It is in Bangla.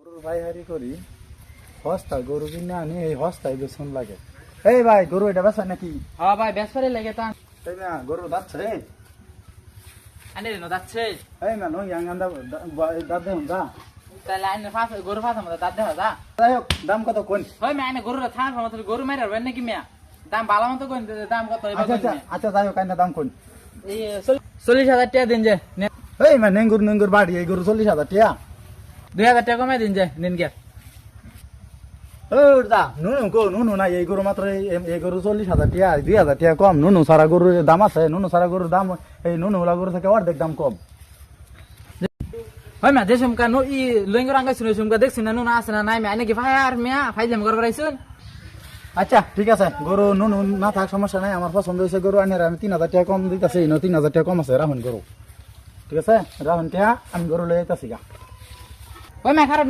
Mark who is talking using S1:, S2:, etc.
S1: গরুর ভাই হারি করি হস্তা গরু কিনে আনি এই হস্তায় বেসন লাগে। এই ভাই গরু এটা বেচা নাকি?
S2: হ্যাঁ ভাই বেসপারে লাগে তা
S1: এই না গরু যাচ্ছে
S2: আনে রে যাচ্ছে
S1: এই না নই আঙ্গান্দা দাঁত দেখুন যা।
S2: তাহলে আইনে ফাস গরু ফাস আমাদের দাঁত দেখা যা
S1: যাই হোক দাম কত কোন?
S2: হয় মে আইনে গরু থান সমস্ত গরু মাইরা রবেন নাকি মিয়া দাম ভালো মতো কোন দাম কত
S1: আচ্ছা আচ্ছা আচ্ছা যাই হোক আইনা দাম কোন?
S2: এই 40,000 টাকা দিন যে
S1: এই মা নেঙ্গুর নেঙ্গুর বাড়ি এই গরু 40,000 টাকা।
S2: 2,000 টাকা কমাই দিন যে নিন গে
S1: ও যা নুনু কো নুনু না এই গরু মাত্র এই গরু 40,000 টাকা 2,000 টাকা কম। নুনু সারা গরুর দাম আছে, নুনু সারা গরুর দাম এই নুনু ওলা গরু থেকে অর্ধেক দাম কম।
S2: হয় মা যে সুমকা নো ই লইঙ্গর আঙ্গাই শুনে সুমকা দেখছ না নুন আছে না নাই মে আইনে কি ভাই আর মিয়া ফাইজলাম করব রাইছুন।
S1: আচ্ছা ঠিক আছে গরু নুনু না থাক সমস্যা নাই, আমার পছন্দ হয়েছে গরু আনি আমি 3,000 টাকা কম দিতেছি। 3,000 টাকা কম আছে রাহুন গরু, ঠিক আছে রাহুন টাকা আমি গরু লই যাইতাছি গা।
S2: হয় মা খারাপ